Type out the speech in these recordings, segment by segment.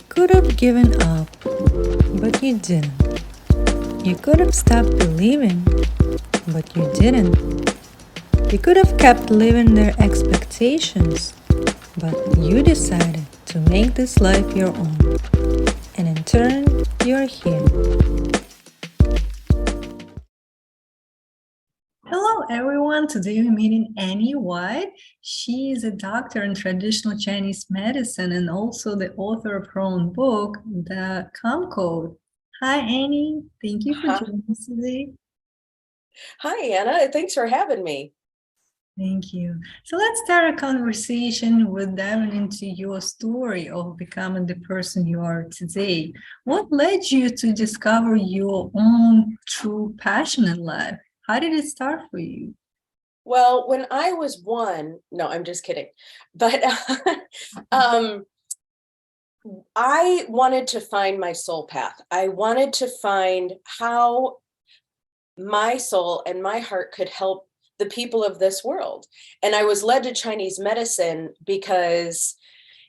could have given up, but you didn't. You could have stopped believing, but you didn't. You could have kept living their expectations, but you decided to make this life your own. And in turn, you're here. Hello everyone, today we're meeting Annie White. She is a doctor in traditional Chinese medicine and also the author of her own book, The Calm Code. Hi Annie, thank you for Huh? joining us today. Hi, Anna. Thanks for having me. Thank you. So let's start a conversation with diving into your story of becoming the person you are today. What led you to discover your own true passion in life? How did it start for you? Well, when I was one, no, I'm just kidding. But um, I wanted to find my soul path. I wanted to find how my soul and my heart could help the people of this world. And I was led to Chinese medicine because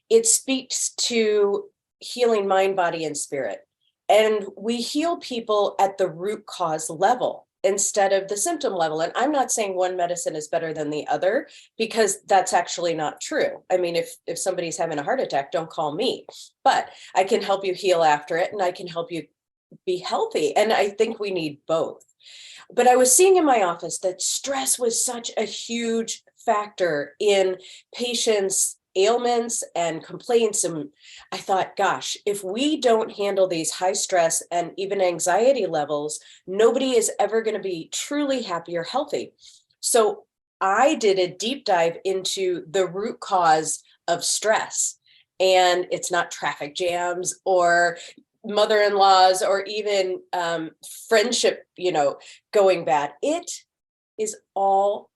it speaks to healing mind, body, and spirit. And we heal people at the root cause level instead of the symptom level. And I'm not saying one medicine is better than the other, because that's actually not true. I mean, if somebody's having a heart attack, don't call me, but I can help you heal after it, and I can help you be healthy. And I think we need both. But I was seeing in my office that stress was such a huge factor in patients' ailments and complaints. And I thought, gosh, if we don't handle these high stress and even anxiety levels, nobody is ever going to be truly happy or healthy. So I did a deep dive into the root cause of stress. And it's not traffic jams or mother-in-laws or even friendship, going bad. It is all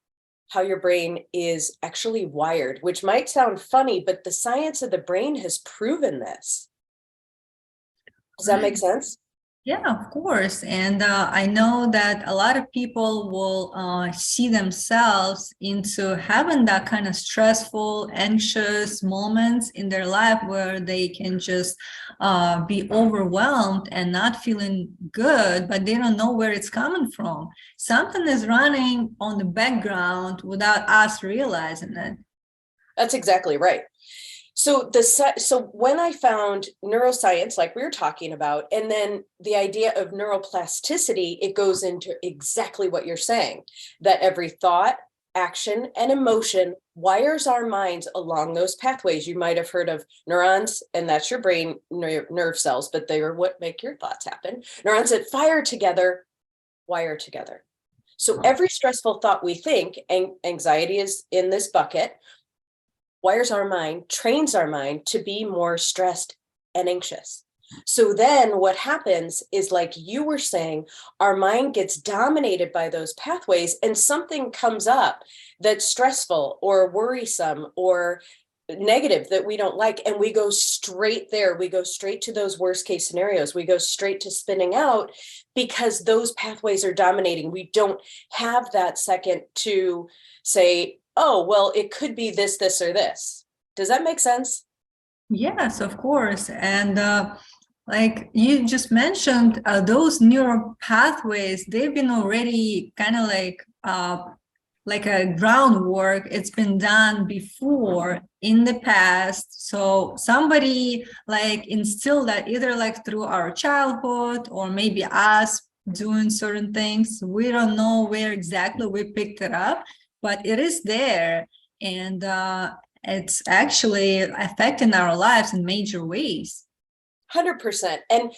how your brain is actually wired, which might sound funny, but the science of the brain has proven this. Does that make sense? Yeah, of course. And I know that a lot of people will see themselves into having that kind of stressful, anxious moments in their life where they can just be overwhelmed and not feeling good, but they don't know where it's coming from. Something is running on the background without us realizing it. That's exactly right. So when I found neuroscience, like we were talking about, and then the idea of neuroplasticity, it goes into exactly what you're saying, that every thought, action, and emotion wires our minds along those pathways. You might have heard of neurons, and that's your brain nerve cells, but they are what make your thoughts happen. Neurons that fire together, wire together. So every stressful thought we think, and anxiety is in this bucket, wires our mind, trains our mind to be more stressed and anxious. So then what happens is, like you were saying, our mind gets dominated by those pathways, and something comes up that's stressful or worrisome or negative that we don't like, and we go straight there. We go straight to those worst case scenarios. We go straight to spinning out because those pathways are dominating. We don't have that second to say, oh, well, it could be this, this, or this. Does that make sense? Yes, of course. And like you just mentioned, those neural pathways, they've been already kind of like a groundwork. It's been done before in the past. So somebody like instilled that either like through our childhood or maybe us doing certain things. We don't know where exactly we picked it up, but it is there. And it's actually affecting our lives in major ways. 100%. And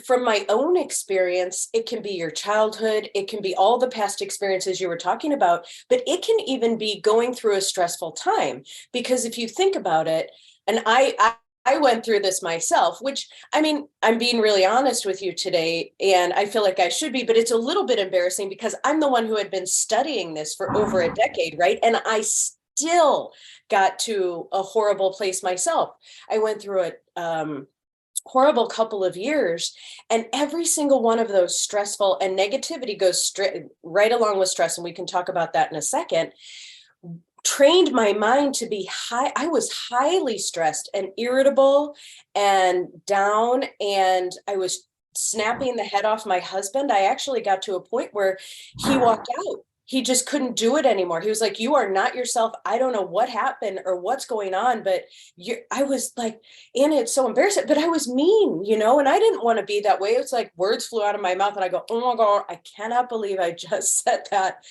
from my own experience, it can be your childhood, it can be all the past experiences you were talking about, but it can even be going through a stressful time. Because if you think about it, and I went through this myself, which, I mean, I'm being really honest with you today, and I feel like I should be, but it's a little bit embarrassing because I'm the one who had been studying this for over a decade, right? And I still got to a horrible place myself. I went through it horrible couple of years, and every single one of those stressful, and negativity goes straight right along with stress, and we can talk about that in a second. trained my mind to be I was highly stressed and irritable and down, and I was snapping the head off my husband. I actually got to a point where he walked out. He just couldn't do it anymore. He was like, "You are not yourself. I don't know what happened or what's going on, but I was like, and it's so embarrassing, but I was mean, and I didn't want to be that way. It's like words flew out of my mouth and I go, oh my God, I cannot believe I just said that.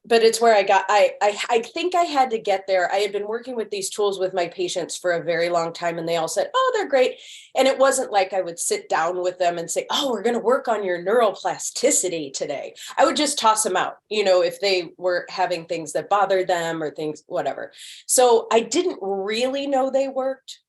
But it's where I think I had to get there. I had been working with these tools with my patients for a very long time, and they all said, oh, they're great. And it wasn't like I would sit down with them and say, oh, we're going to work on your neuroplasticity today. I would just toss them out, if they were having things that bothered them or things, whatever. So I didn't really know they worked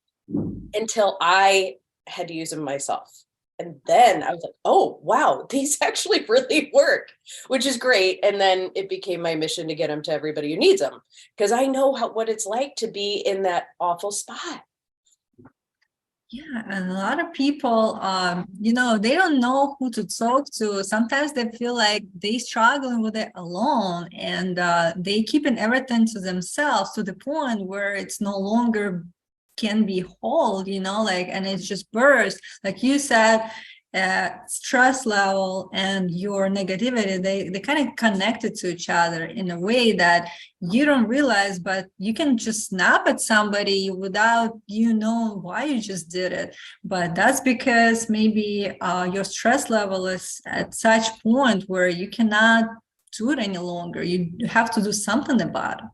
until I had to use them myself. And then I was like, oh, wow, these actually really work, which is great. And then it became my mission to get them to everybody who needs them, because I know what it's like to be in that awful spot. Yeah, and a lot of people, they don't know who to talk to. Sometimes they feel like they struggling with it alone, and they keeping everything to themselves to the point where it's no longer can be hold, and it's just burst. Like you said, stress level and your negativity, they kind of connected to each other in a way that you don't realize, but you can just snap at somebody without knowing why you just did it. But that's because maybe your stress level is at such point where you cannot do it any longer. You have to do something about it.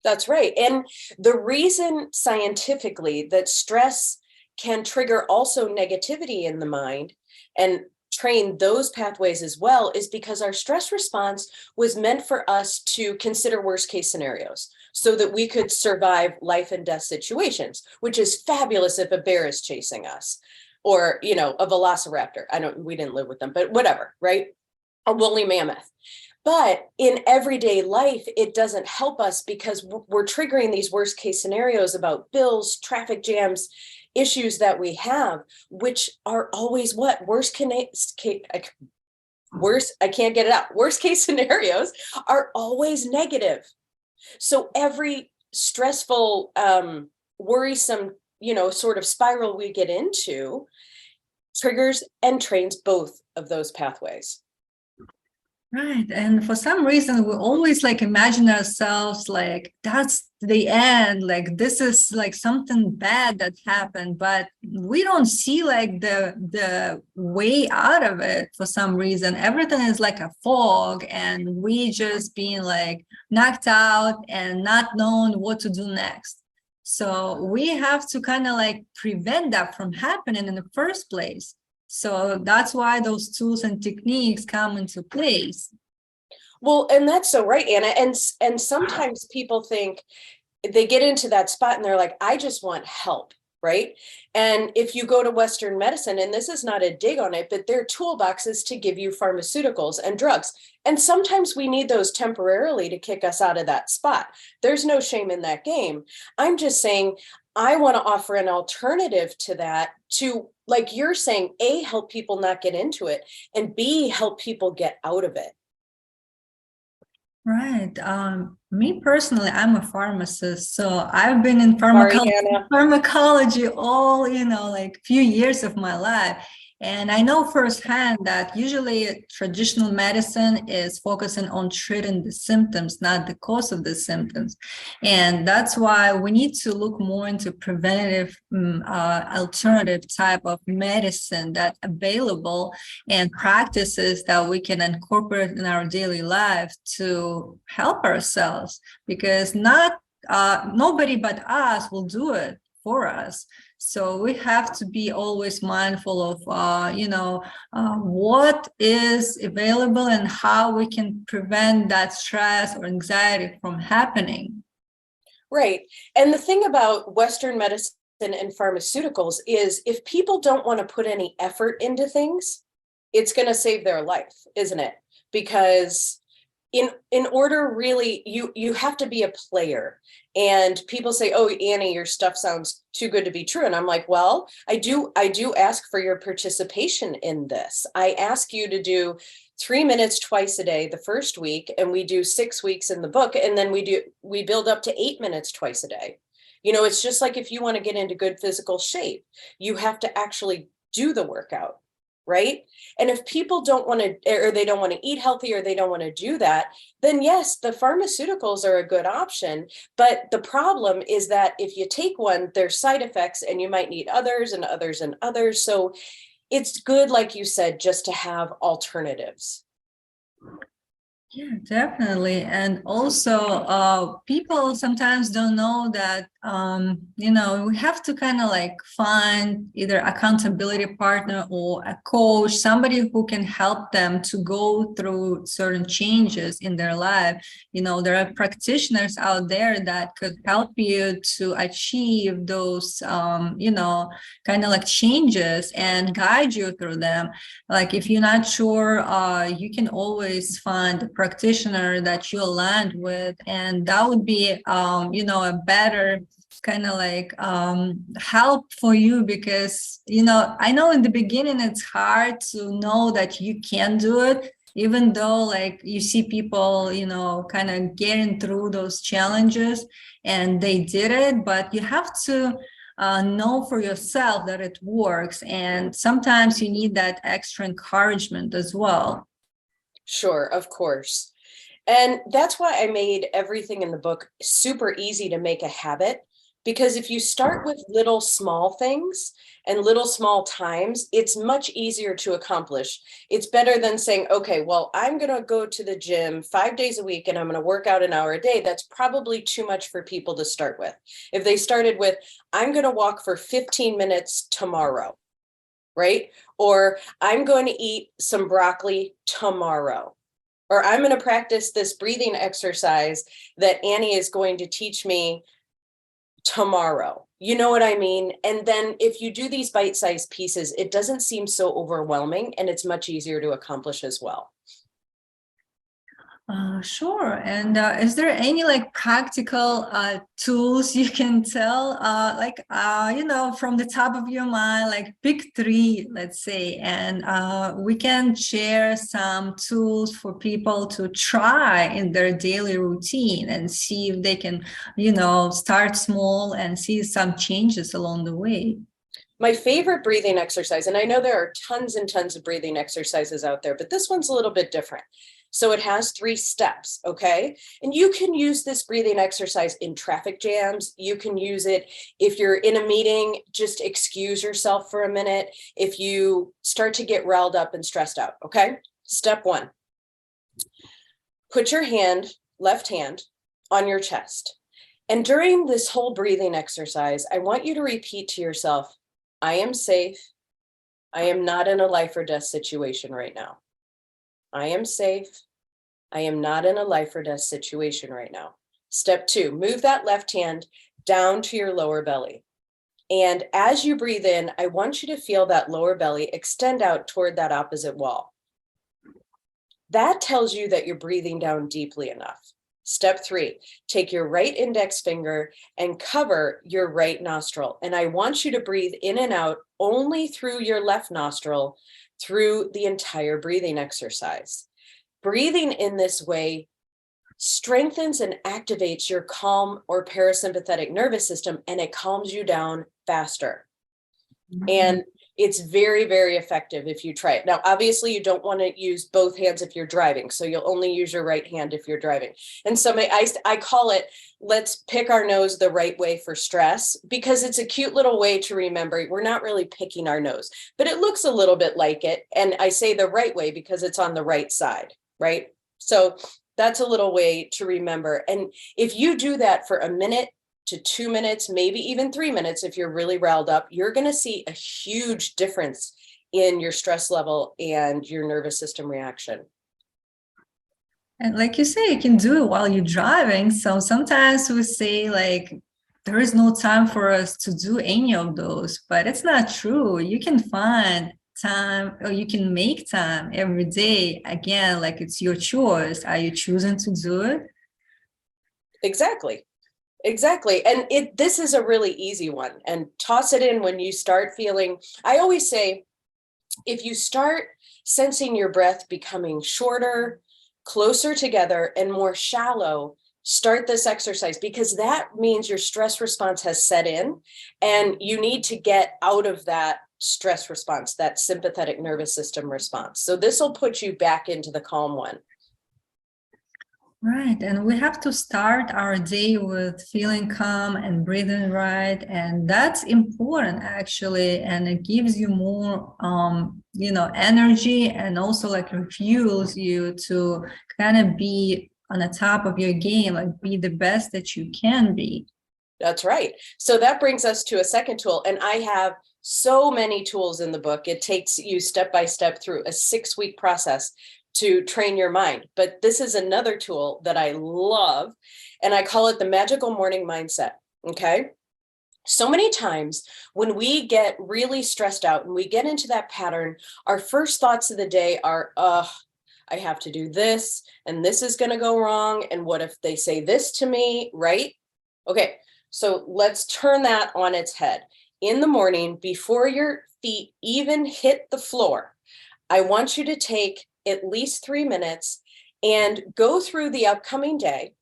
That's right. And the reason scientifically that stress can trigger also negativity in the mind and train those pathways as well is because our stress response was meant for us to consider worst case scenarios so that we could survive life and death situations, which is fabulous if a bear is chasing us or, a velociraptor. We didn't live with them, but whatever, right? A woolly mammoth. But in everyday life, it doesn't help us because we're triggering these worst case scenarios about bills, traffic jams, issues that we have, which are always what? Worst case scenarios are always negative. So every stressful, worrisome, sort of spiral we get into triggers and trains both of those pathways. Right. And for some reason, we always imagine ourselves like that's the end, like this is like something bad that happened, but we don't see the way out of it for some reason. Everything is like a fog and we just being knocked out and not knowing what to do next. So we have to kind of prevent that from happening in the first place. So that's why those tools and techniques come into place. Well, and that's so right, Anna. And sometimes people think they get into that spot and they're like, I just want help, right? And if you go to Western medicine, and this is not a dig on it, but their toolboxes to give you pharmaceuticals and drugs. And sometimes we need those temporarily to kick us out of that spot. There's no shame in that game. I'm just saying, I want to offer an alternative to that to, like you're saying, A, help people not get into it, and B, help people get out of it. Right. Me personally, I'm a pharmacist, so I've been in pharmacology all, few years of my life. And I know firsthand that usually traditional medicine is focusing on treating the symptoms, not the cause of the symptoms. And that's why we need to look more into preventative, alternative type of medicine that's available and practices that we can incorporate in our daily life to help ourselves, because nobody but us will do it for us. So we have to be always mindful of, what is available and how we can prevent that stress or anxiety from happening. Right. And the thing about Western medicine and pharmaceuticals is if people don't want to put any effort into things, it's going to save their life, isn't it? Because in order, really, you have to be a player. And people say, oh, Annie, your stuff sounds too good to be true. And I'm like, well, I do ask for your participation in this. I ask you to do 3 minutes twice a day the first week, and we do 6 weeks in the book, and then we build up to 8 minutes twice a day. It's just like if you want to get into good physical shape, you have to actually do the workout, right? And if people don't want to, or they don't want to eat healthy, or they don't want to do that, then yes, the pharmaceuticals are a good option. But the problem is that if you take one, there's side effects, and you might need others and others and others. So it's good, like you said, just to have alternatives. Yeah, definitely. And also, people sometimes don't know that, we have to kind of like find either accountability partner or a coach, somebody who can help them to go through certain changes in their life. There are practitioners out there that could help you to achieve those, kind of like changes and guide you through them. Like if you're not sure, you can always find a practitioner that you aligned with, and that would be, a better kind of like help for you, because, I know in the beginning it's hard to know that you can do it, even though like you see people, kind of getting through those challenges and they did it, but you have to know for yourself that it works. And sometimes you need that extra encouragement as well. Sure, of course. And that's why I made everything in the book super easy to make a habit. Because if you start with little small things and little small times, it's much easier to accomplish. It's better than saying, okay, well, I'm going to go to the gym 5 days a week and I'm going to work out an hour a day. That's probably too much for people to start with. If they started with, I'm going to walk for 15 minutes tomorrow, right? Or I'm going to eat some broccoli tomorrow. Or I'm going to practice this breathing exercise that Annie is going to teach me tomorrow. You know what I mean? And then if you do these bite-sized pieces, it doesn't seem so overwhelming, and it's much easier to accomplish as well. Sure. And is there any like practical tools you can tell, from the top of your mind, like pick 3, let's say, and we can share some tools for people to try in their daily routine and see if they can, start small and see some changes along the way. My favorite breathing exercise, and I know there are tons and tons of breathing exercises out there, but this one's a little bit different. So it has 3 steps, okay? And you can use this breathing exercise in traffic jams. You can use it if you're in a meeting, just excuse yourself for a minute if you start to get riled up and stressed out, okay? Step 1, put your left hand, on your chest. And during this whole breathing exercise, I want you to repeat to yourself, I am safe. I am not in a life or death situation right now. I am safe. I am not in a life or death situation right now. Step 2, move that left hand down to your lower belly. And as you breathe in, I want you to feel that lower belly extend out toward that opposite wall. That tells you that you're breathing down deeply enough. Step 3, take your right index finger and cover your right nostril. And I want you to breathe in and out only through your left nostril through the entire breathing exercise. Breathing in this way strengthens and activates your calm or parasympathetic nervous system, and it calms you down faster. Mm-hmm. And it's very, very effective if you try it. Now, obviously, you don't want to use both hands if you're driving, so you'll only use your right hand if you're driving. And so I call it, let's pick our nose the right way for stress, because it's a cute little way to remember we're not really picking our nose, but it looks a little bit like it. And I say the right way because it's on the right side, right? So that's a little way to remember. And if you do that for a minute to 2 minutes, maybe even 3 minutes, if you're really riled up, you're going to see a huge difference in your stress level and your nervous system reaction. And like you say, you can do it while you're driving. So sometimes we say like, there is no time for us to do any of those, but it's not true. You can find time, or you can make time every day. Again, like it's your choice. Are you choosing to do it? Exactly. Exactly. And this is a really easy one, and toss it in when you start feeling, I always say, if you start sensing your breath becoming shorter, closer together, and more shallow, start this exercise, because that means your stress response has set in and you need to get out of that stress response, that sympathetic nervous system response. So this will put you back into the calm one. Right. And we have to start our day with feeling calm and breathing right. And that's important actually. And it gives you more, energy, and also like refuels you to kind of be on the top of your game, like be the best that you can be. That's right. So that brings us to a second tool. And I have so many tools in the book. It takes you step by step through a 6-week process to train your mind. But this is another tool that I love, and I call it the magical morning mindset. Okay. So many times when we get really stressed out and we get into that pattern, our first thoughts of the day are, I have to do this, and this is going to go wrong. And what if they say this to me? Right? Okay. So let's turn that on its head. In the morning, before your feet even hit the floor, I want you to take at least 3 minutes and go through the upcoming day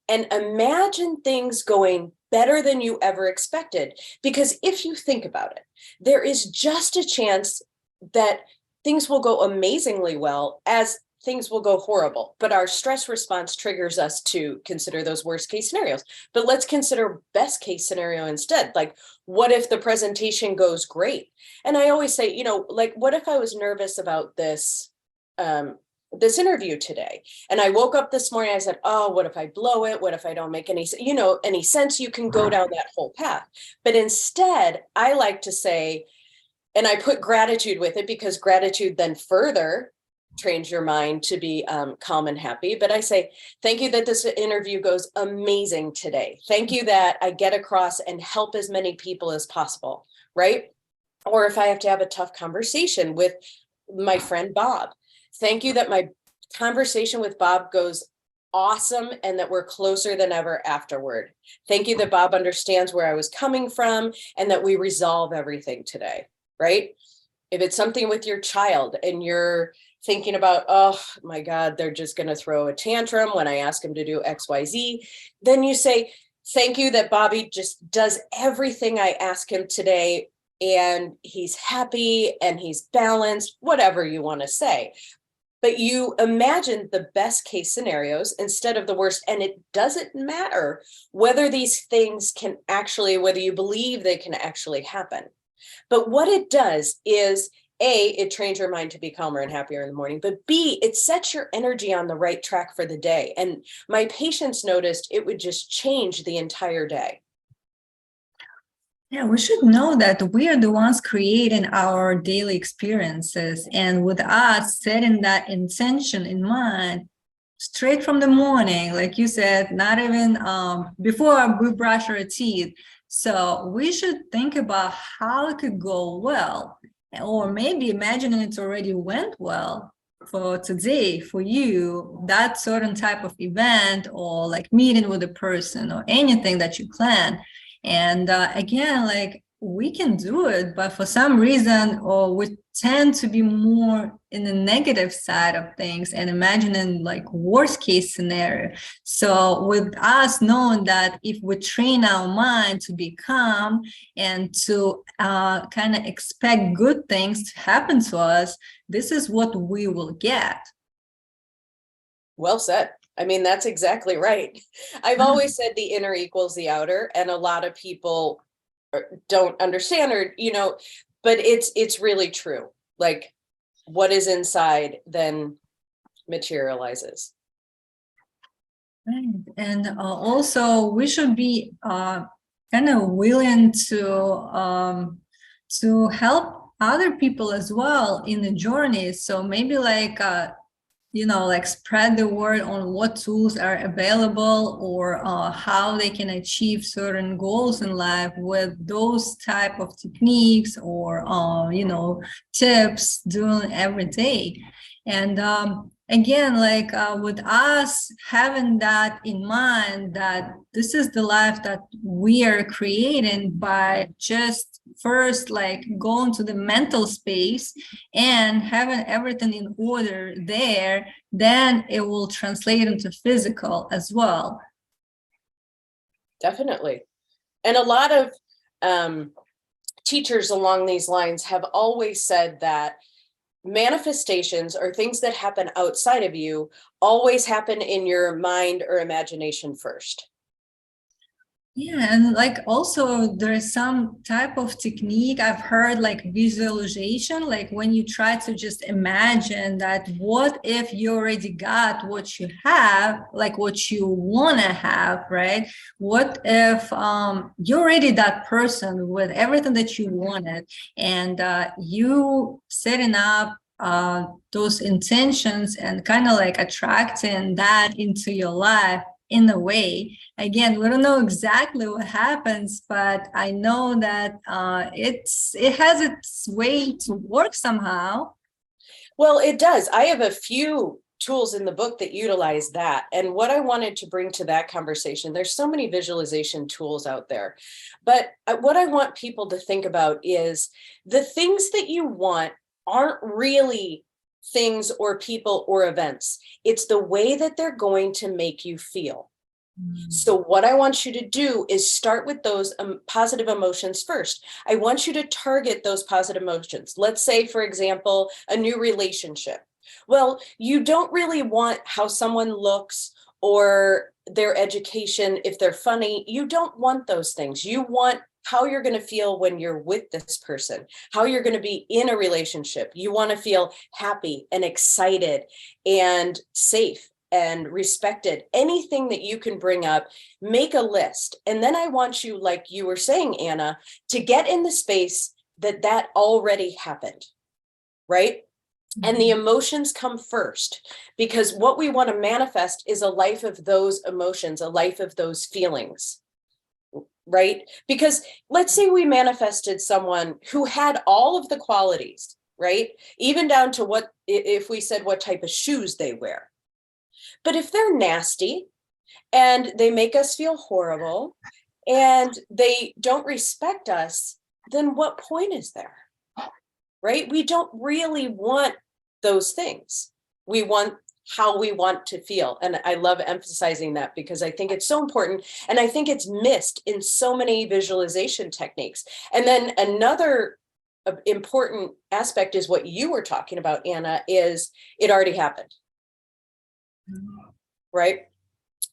and imagine things going better than you ever expected. Because if you think about it, there is just a chance that things will go amazingly well as things will go horrible. But our stress response triggers us to consider those worst case scenarios. But let's consider best case scenario instead. Like, what if the presentation goes great? And I always say, like, what if I was nervous about this this interview today, and I woke up this morning, I said, oh, what if I blow it? What if I don't make any sense? You can go down that whole path. But instead, I like to say, and I put gratitude with it, because gratitude then further trains your mind to be calm and happy. But I say, thank you that this interview goes amazing today. Thank you that I get across and help as many people as possible, right? Or if I have to have a tough conversation with my friend Bob, thank you that my conversation with Bob goes awesome and that we're closer than ever afterward. Thank you that Bob understands where I was coming from and that we resolve everything today, right? If it's something with your child and you're thinking about, oh my God, they're just going to throw a tantrum when I ask him to do XYZ, then you say, thank you that Bobby just does everything I ask him today, and he's happy and he's balanced, whatever you want to say. But you imagine the best case scenarios instead of the worst. And it doesn't matter whether these things can actually, whether you believe they can actually happen. But what it does is, A, it trains your mind to be calmer and happier in the morning, but B, it sets your energy on the right track for the day. And my patients noticed it would just change the entire day. Yeah, we should know that we are the ones creating our daily experiences. And with us setting that intention in mind, straight from the morning, like you said, not even before we brush our teeth. So we should think about how it could go well, or maybe imagining it already went well for today, for you, that certain type of event, or like meeting with a person, or anything that you plan. And again, like we can do it, but for some reason, or we tend to be more in the negative side of things and imagining like worst case scenario. So with us knowing that if we train our mind to be calm and to kind of expect good things to happen to us, this is what we will get. Well said. I mean, that's exactly right. I've always said the inner equals the outer, and a lot of people don't understand, or, but it's really true. Like, what is inside then materializes. Right. And also we should be kind of willing to help other people as well in the journey. So maybe like like spread the word on what tools are available, or how they can achieve certain goals in life with those type of techniques, or tips doing every day. And again, like with us having that in mind, that this is the life that we are creating by just first like going to the mental space and having everything in order there, then it will translate into physical as well. Definitely. And a lot of teachers along these lines have always said that manifestations or things that happen outside of you always happen in your mind or imagination first. Yeah, and like also there's some type of technique I've heard, like visualization, like when you try to just imagine that what if you already got what you have, like what you want to have, right? What if you're already that person with everything that you wanted, and you setting up those intentions and kind of like attracting that into your life in a way. Again, we don't know exactly what happens, but I know that it has its way to work somehow. Well, it does. I have a few tools in the book that utilize that. And what I wanted to bring to that conversation, there's so many visualization tools out there, but what I want people to think about is the things that you want aren't really things or people or events. It's the way that they're going to make you feel. So what I want you to do is start with those positive emotions first. I want you to target those positive emotions. Let's say, for example, a new relationship. Well, you don't really want how someone looks or their education, if they're funny. You don't want those things. You want how you're going to feel when you're with this person, how you're going to be in a relationship. You want to feel happy and excited and safe and respected. Anything that you can bring up, make a list. And then I want you, like you were saying, Anna, to get in the space that that already happened, right? And the emotions come first, because what we want to manifest is a life of those emotions, a life of those feelings, right? Because let's say we manifested someone who had all of the qualities, right? Even down to what, if we said what type of shoes they wear. But if they're nasty and they make us feel horrible and they don't respect us, then what point is there? Right? We don't really want those things. We want how we want to feel. And I love emphasizing that because I think it's so important. And I think it's missed in so many visualization techniques. And then another important aspect is what you were talking about, Anna, is it already happened. Right?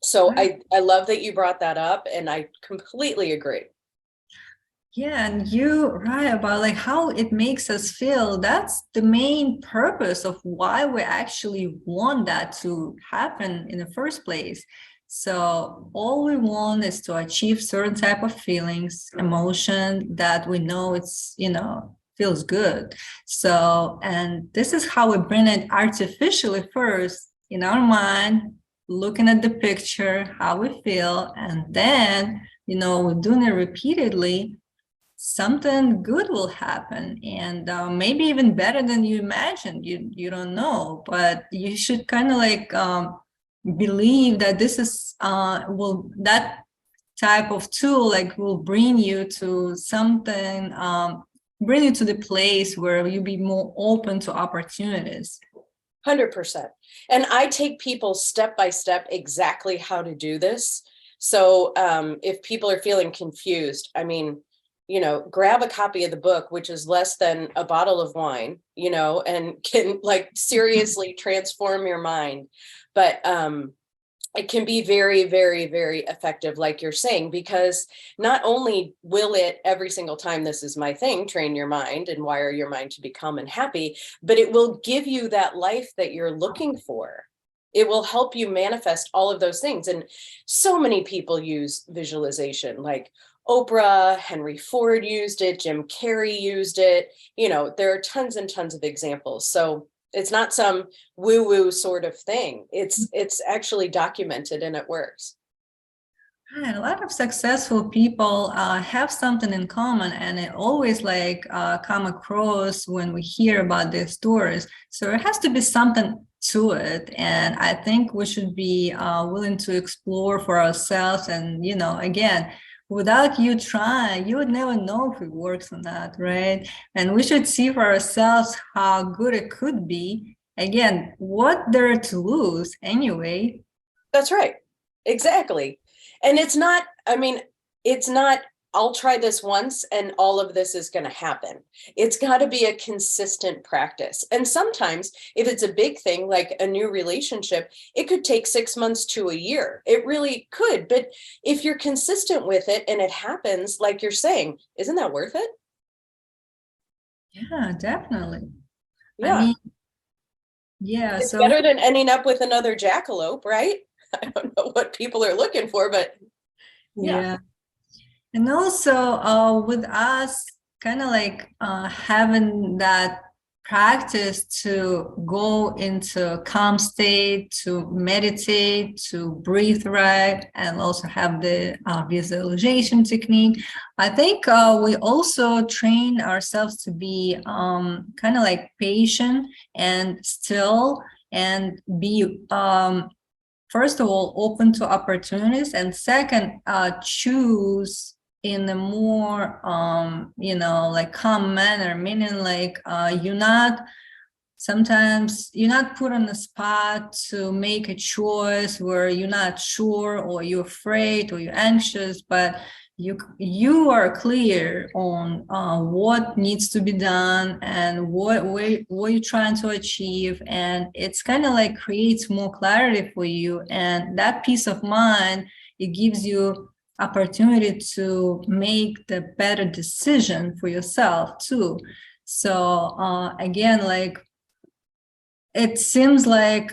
So I love that you brought that up, and I completely agree. Yeah, and you're right about like how it makes us feel. That's the main purpose of why we actually want that to happen in the first place. So all we want is to achieve certain type of feelings, emotion that we know it's, feels good. So, and this is how we bring it artificially first in our mind, looking at the picture, how we feel, and then, we're doing it repeatedly, something good will happen, and maybe even better than you imagined. You don't know, but you should kind of like believe that this is that type of tool like will bring you to something, bring you to the place where you'll be more open to opportunities. 100%. And I take people step by step exactly how to do this. So if people are feeling confused, I mean, grab a copy of the book, which is less than a bottle of wine, and can like seriously transform your mind. But it can be very, very, very effective, like you're saying, because not only will it every single time, this is my thing, train your mind and wire your mind to become happy, but it will give you that life that you're looking for. It will help you manifest all of those things. And so many people use visualization, like Oprah, Henry Ford used it, Jim Carrey used it. There are tons and tons of examples. So It's not some woo-woo sort of thing. It's actually documented and it works. Right, a lot of successful people have something in common, and it always like come across when we hear about their stories. So there has to be something to it, and I think we should be willing to explore for ourselves. And again, without you trying, you would never know if it works or not, right? And we should see for ourselves how good it could be. Again, what there to lose anyway? That's right. Exactly. And it's not, I mean, it's not, I'll try this once and all of this is going to happen. It's got to be a consistent practice. And sometimes, if it's a big thing like a new relationship, it could take 6 months to a year. It really could. But if you're consistent with it and it happens, like you're saying, isn't that worth it? Yeah, definitely. I Yeah. mean, yeah, It's so better than ending up with another jackalope, right? I don't know what people are looking for, but yeah. yeah. And also with us kind of like having that practice to go into calm state, to meditate, to breathe right, and also have the visualization technique. I think we also train ourselves to be kind of like patient and still, and be first of all open to opportunities, and second choose in a more like calm manner, meaning like you're not sometimes you're not put on the spot to make a choice where you're not sure or you're afraid or you're anxious, but you are clear on what needs to be done and what you're trying to achieve, and it's kind of like creates more clarity for you, and that peace of mind, it gives you opportunity to make the better decision for yourself too. So again, like it seems like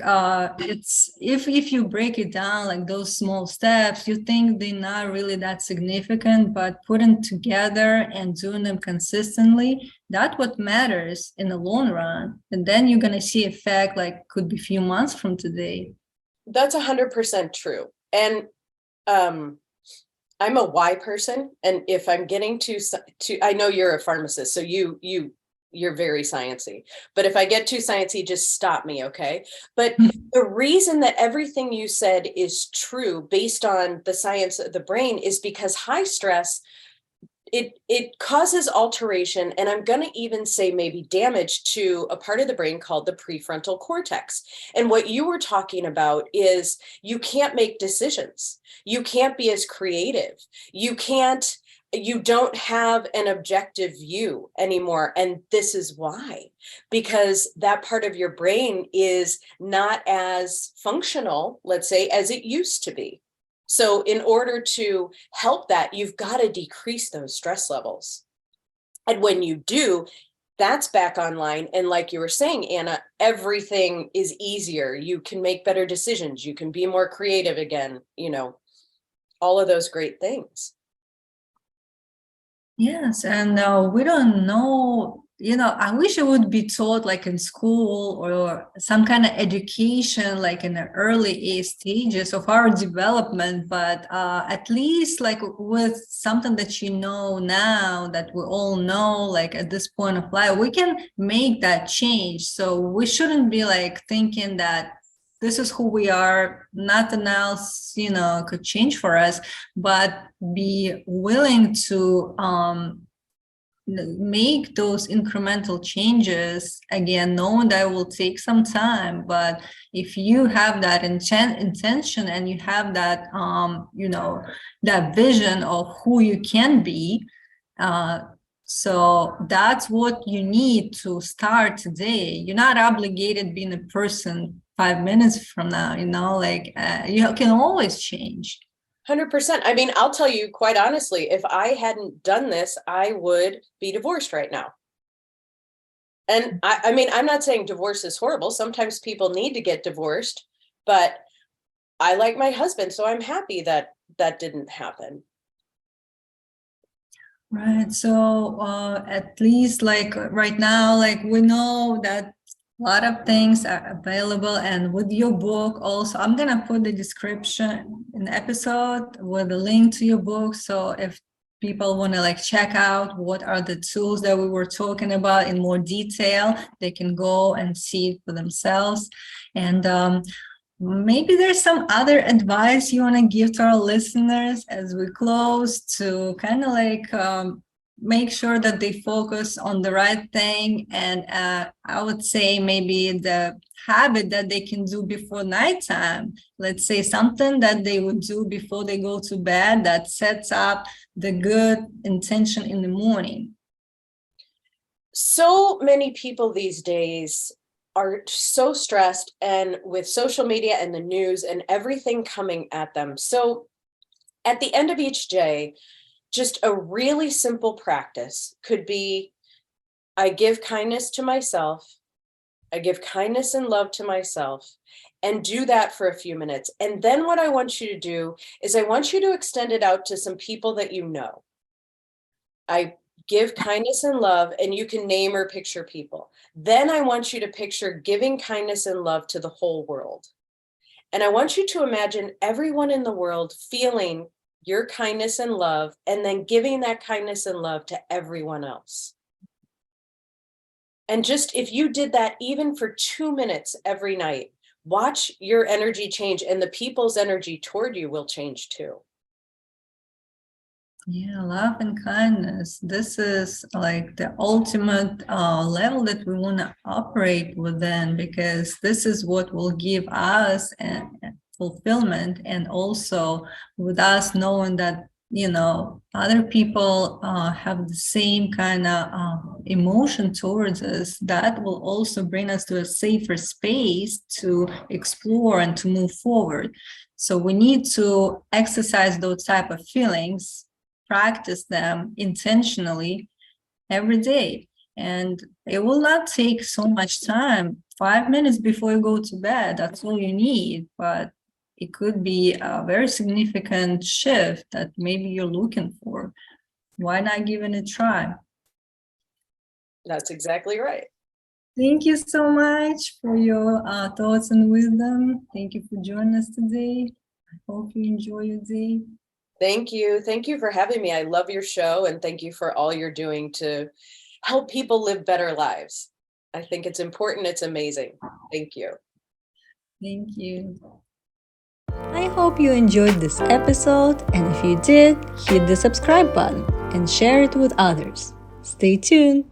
it's if you break it down like those small steps, you think they're not really that significant, but putting together and doing them consistently, that's what matters in the long run. And then you're going to see effect like could be a few months from today. That's 100% true. And I'm a why person, and if I'm getting to, I know you're a pharmacist, so you're very sciencey. But if I get too sciencey, just stop me, okay? But the reason that everything you said is true based on the science of the brain is because high stress, it causes alteration, and I'm going to even say maybe damage to a part of the brain called the prefrontal cortex. And what you were talking about is you can't make decisions. You can't be as creative. You don't have an objective view anymore. And this is why, because that part of your brain is not as functional, let's say, as it used to be. So in order to help that, you've got to decrease those stress levels. And when you do, that's back online. And like you were saying, Anna, everything is easier. You can make better decisions. You can be more creative again, all of those great things. Yes, and we don't know, I wish it would be taught like in school or some kind of education, like in the early stages of our development, but at least like with something that you know now, that we all know, like at this point of life, we can make that change. So we shouldn't be like thinking that this is who we are, nothing else, could change for us, but be willing to make those incremental changes, again knowing that it will take some time, but if you have that intention and you have that that vision of who you can be, so that's what you need to start today. You're not obligated being a person 5 minutes from now, like you can always change. 100%. I mean, I'll tell you quite honestly, if I hadn't done this, I would be divorced right now. And I mean, I'm not saying divorce is horrible. Sometimes people need to get divorced, but I like my husband, so I'm happy that that didn't happen. Right. So at least like right now, like we know that A lot of things are available, and with your book also, I'm gonna put the description in the episode with a link to your book. So if people want to like check out what are the tools that we were talking about in more detail, they can go and see it for themselves. And maybe there's some other advice you want to give to our listeners as we close to kind of like make sure that they focus on the right thing. And I would say maybe the habit that they can do before nighttime, let's say something that they would do before they go to bed that sets up the good intention in the morning. So many people these days are so stressed, and with social media and the news and everything coming at them. So at the end of each day, just a really simple practice could be, I give kindness to myself. I give kindness and love to myself, and do that for a few minutes. And then what I want you to do is I want you to extend it out to some people that you know. I give kindness and love, and you can name or picture people. Then I want you to picture giving kindness and love to the whole world. And I want you to imagine everyone in the world feeling your kindness and love, and then giving that kindness and love to everyone else. And just if you did that even for 2 minutes every night, watch your energy change, and the people's energy toward you will change too. Yeah, love and kindness. This is like the ultimate level that we want to operate within, because this is what will give us fulfillment, and also with us knowing that, you know, other people have the same kind of emotion towards us, that will also bring us to a safer space to explore and to move forward. So we need to exercise those type of feelings, practice them intentionally every day. And it will not take so much time. 5 minutes before you go to bed, that's all you need. But it could be a very significant shift that maybe you're looking for. Why not give it a try? That's exactly right. Thank you so much for your thoughts and wisdom. Thank you for joining us today. I hope you enjoy your day. Thank you. Thank you for having me. I love your show, and thank you for all you're doing to help people live better lives. I think it's important. It's amazing. Thank you. Thank you. I hope you enjoyed this episode, and if you did, hit the subscribe button and share it with others. Stay tuned.